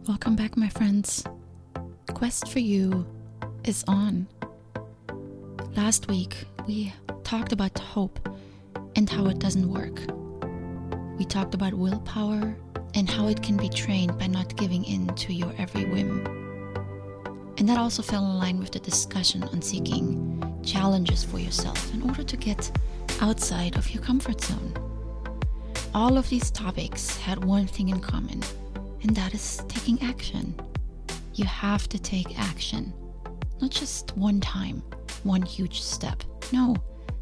Welcome back, my friends. Quest for You is on. Last week, we talked about hope and how it doesn't work. We talked about willpower and how it can be trained by not giving in to your every whim. And that also fell in line with the discussion on seeking challenges for yourself in order to get outside of your comfort zone. All of these topics had one thing in common, and that is taking action. You have to take action. Not just one time, one huge step. No,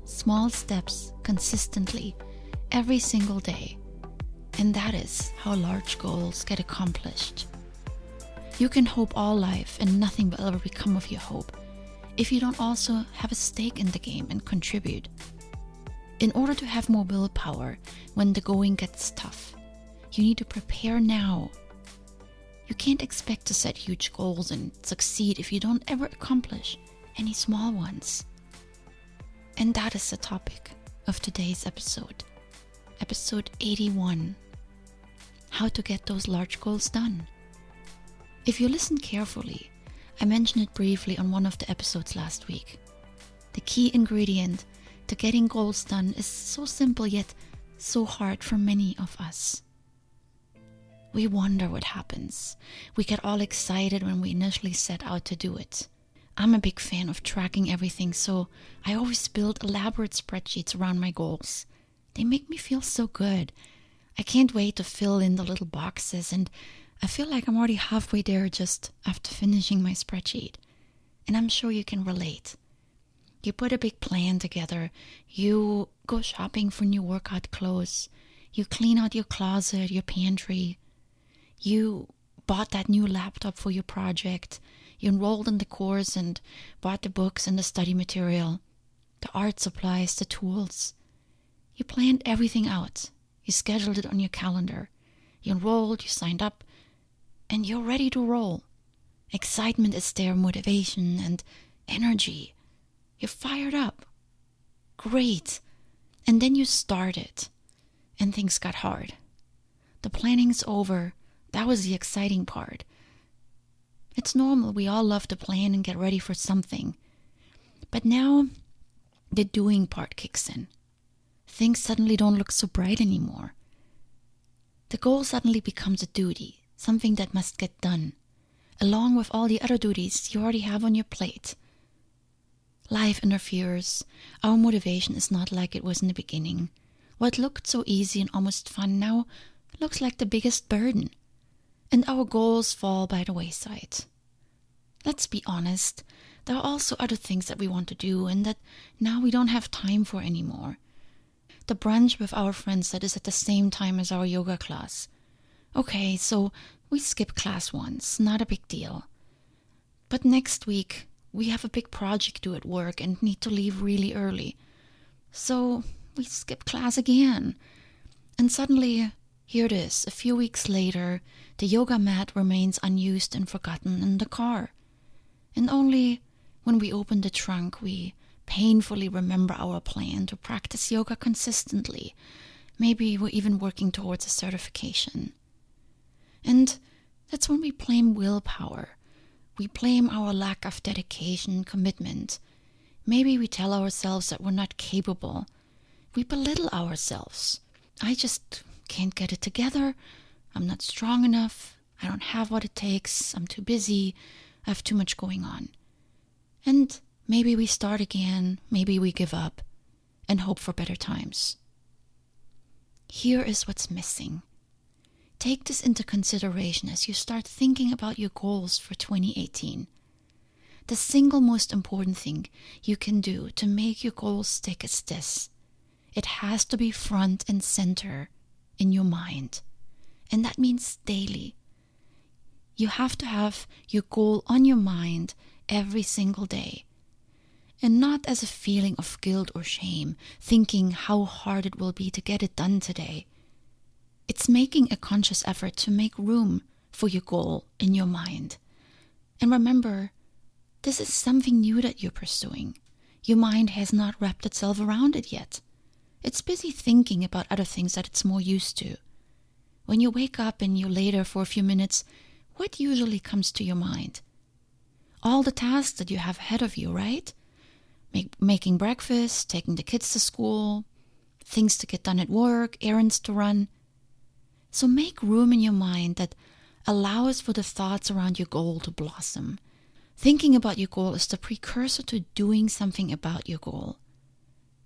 small steps consistently, every single day. And that is how large goals get accomplished. You can hope all life and nothing will ever become of your hope if you don't also have a stake in the game and contribute. In order to have more willpower when the going gets tough, you need to prepare now. You can't expect to set huge goals and succeed if you don't ever accomplish any small ones. And that is the topic of today's episode. Episode 81. How to get those large goals done. If you listen carefully, I mentioned it briefly on one of the episodes last week. The key ingredient to getting goals done is so simple yet so hard for many of us. We wonder what happens. We get all excited when we initially set out to do it. I'm a big fan of tracking everything, so I always build elaborate spreadsheets around my goals. They make me feel so good. I can't wait to fill in the little boxes, and I feel like I'm already halfway there just after finishing my spreadsheet. And I'm sure you can relate. You put a big plan together. You go shopping for new workout clothes. You clean out your closet, your pantry. You bought that new laptop for your project. You enrolled in the course and bought the books and the study material, the art supplies, the tools. You planned everything out. You scheduled it on your calendar. You enrolled, you signed up, and you're ready to roll. Excitement is there, motivation and energy. You're fired up. Great. And then you started, and things got hard. The planning's over. That was the exciting part. It's normal, we all love to plan and get ready for something. But now, the doing part kicks in. Things suddenly don't look so bright anymore. The goal suddenly becomes a duty, something that must get done, along with all the other duties you already have on your plate. Life interferes. Our motivation is not like it was in the beginning. What looked so easy and almost fun now looks like the biggest burden. And our goals fall by the wayside. Let's be honest, there are also other things that we want to do and that now we don't have time for anymore. The brunch with our friends that is at the same time as our yoga class. Okay, so we skip class once, not a big deal. But next week, we have a big project due at work and need to leave really early. So we skip class again. And suddenly, here it is, a few weeks later, the yoga mat remains unused and forgotten in the car. And only when we open the trunk, we painfully remember our plan to practice yoga consistently. Maybe we're even working towards a certification. And that's when we blame willpower. We blame our lack of dedication, commitment. Maybe we tell ourselves that we're not capable. We belittle ourselves. I just can't get it together. I'm not strong enough. I don't have what it takes. I'm too busy. I have too much going on. And maybe we start again. Maybe we give up and hope for better times. Here is what's missing. Take this into consideration as you start thinking about your goals for 2018. The single most important thing you can do to make your goals stick is this. It has to be front and center in your mind. And that means daily. You have to have your goal on your mind every single day. And not as a feeling of guilt or shame, thinking how hard it will be to get it done today. It's making a conscious effort to make room for your goal in your mind. And remember, this is something new that you're pursuing. Your mind has not wrapped itself around it yet. It's busy thinking about other things that it's more used to. When you wake up and you lay there for a few minutes, what usually comes to your mind? All the tasks that you have ahead of you, right? Making breakfast, taking the kids to school, things to get done at work, errands to run. So make room in your mind that allows for the thoughts around your goal to blossom. Thinking about your goal is the precursor to doing something about your goal.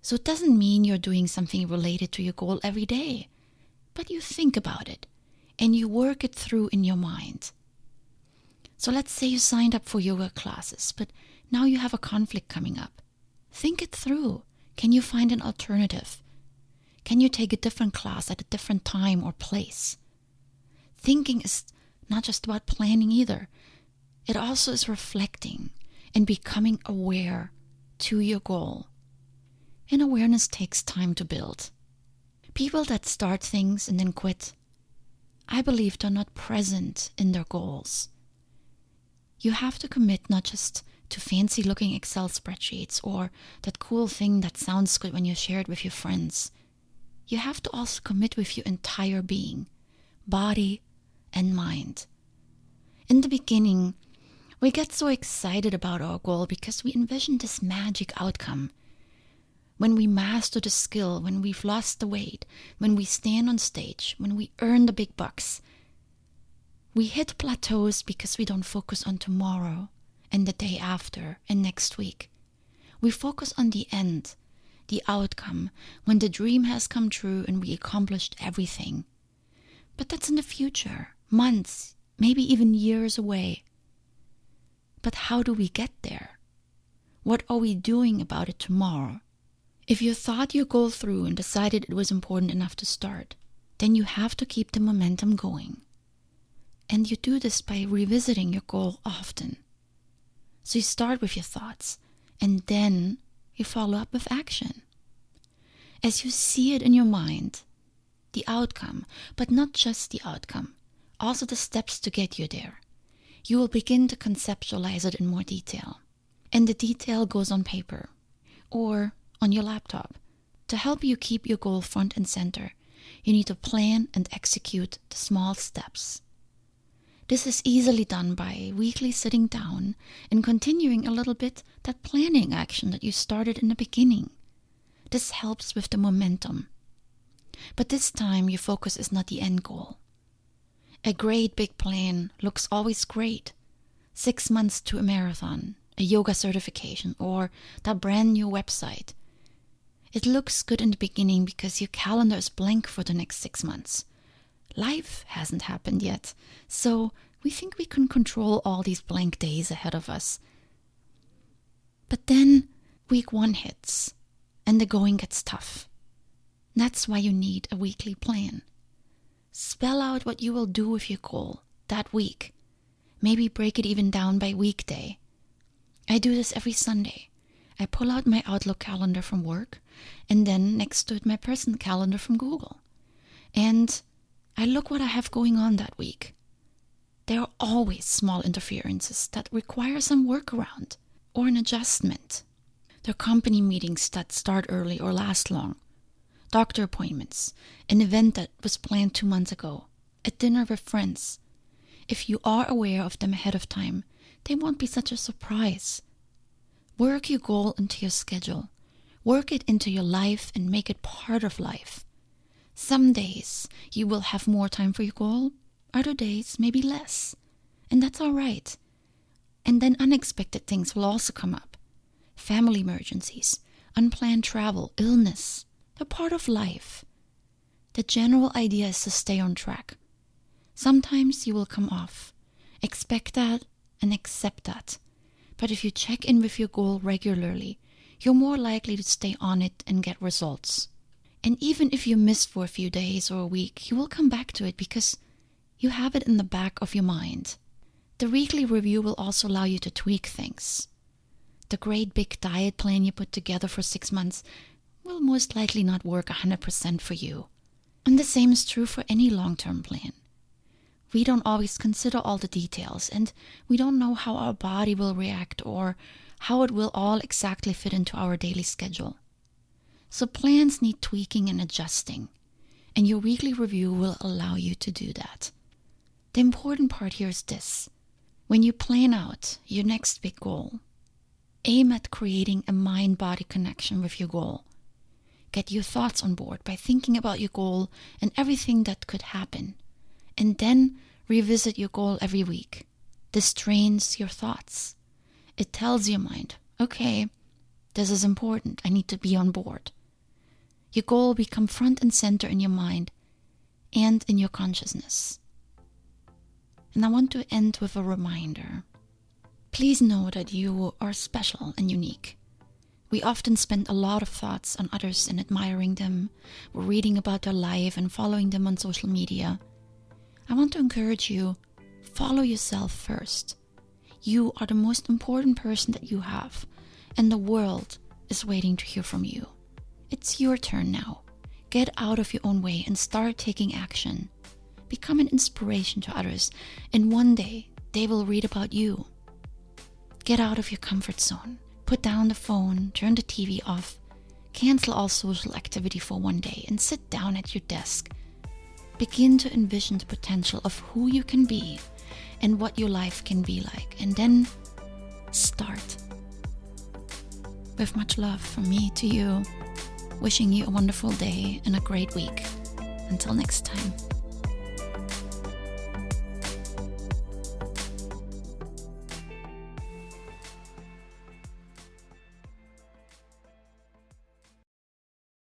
So it doesn't mean you're doing something related to your goal every day, but you think about it and you work it through in your mind. So let's say you signed up for yoga classes, but now you have a conflict coming up. Think it through. Can you find an alternative? Can you take a different class at a different time or place? Thinking is not just about planning either. It also is reflecting and becoming aware to your goal. And awareness takes time to build. People that start things and then quit, I believe they're not present in their goals. You have to commit not just to fancy looking Excel spreadsheets or that cool thing that sounds good when you share it with your friends. You have to also commit with your entire being, body and mind. In the beginning, we get so excited about our goal because we envision this magic outcome. When we master the skill, when we've lost the weight, when we stand on stage, when we earn the big bucks, we hit plateaus because we don't focus on tomorrow and the day after and next week. We focus on the end, the outcome, when the dream has come true and we accomplished everything. But that's in the future, months, maybe even years away. But how do we get there? What are we doing about it tomorrow? If you thought your goal through and decided it was important enough to start, then you have to keep the momentum going. And you do this by revisiting your goal often. So you start with your thoughts, and then you follow up with action. As you see it in your mind, the outcome, but not just the outcome, also the steps to get you there, you will begin to conceptualize it in more detail. And the detail goes on paper or on your laptop. To help you keep your goal front and center, you need to plan and execute the small steps. This is easily done by weekly sitting down and continuing a little bit that planning action that you started in the beginning. This helps with the momentum. But this time your focus is not the end goal. A great big plan looks always great. 6 months to a marathon, a yoga certification, or that brand new website. It looks good in the beginning because your calendar is blank for the next 6 months. Life hasn't happened yet, so we think we can control all these blank days ahead of us. But then week 1 hits, and the going gets tough. That's why you need a weekly plan. Spell out what you will do with your goal that week. Maybe break it even down by weekday. I do this every Sunday. I pull out my Outlook calendar from work, and then next to it my personal calendar from Google. And I look what I have going on that week. There are always small interferences that require some workaround or an adjustment. There are company meetings that start early or last long, doctor appointments, an event that was planned 2 months ago, a dinner with friends. If you are aware of them ahead of time, they won't be such a surprise. Work your goal into your schedule. Work it into your life and make it part of life. Some days you will have more time for your goal, other days maybe less. And that's all right. And then unexpected things will also come up. Family emergencies, unplanned travel, illness. They're part of life. The general idea is to stay on track. Sometimes you will come off. Expect that and accept that. But if you check in with your goal regularly, you're more likely to stay on it and get results. And even if you miss for a few days or a week, you will come back to it because you have it in the back of your mind. The weekly review will also allow you to tweak things. The great big diet plan you put together for 6 months will most likely not work 100% for you. And the same is true for any long-term plan. We don't always consider all the details, and we don't know how our body will react or how it will all exactly fit into our daily schedule. So plans need tweaking and adjusting, and your weekly review will allow you to do that. The important part here is this. When you plan out your next big goal, aim at creating a mind-body connection with your goal. Get your thoughts on board by thinking about your goal and everything that could happen. And then revisit your goal every week. This trains your thoughts. It tells your mind, okay, this is important. I need to be on board. Your goal will become front and center in your mind and in your consciousness. And I want to end with a reminder. Please know that you are special and unique. We often spend a lot of thoughts on others and admiring them. We're reading about their life and following them on social media. I want to encourage you, follow yourself first. You are the most important person that you have, and the world is waiting to hear from you. It's your turn now. Get out of your own way and start taking action. Become an inspiration to others, and one day they will read about you. Get out of your comfort zone. Put down the phone, turn the TV off, cancel all social activity for one day, and sit down at your desk. Begin to envision the potential of who you can be and what your life can be like, and then start. With much love from me to you, wishing you a wonderful day and a great week. Until next time.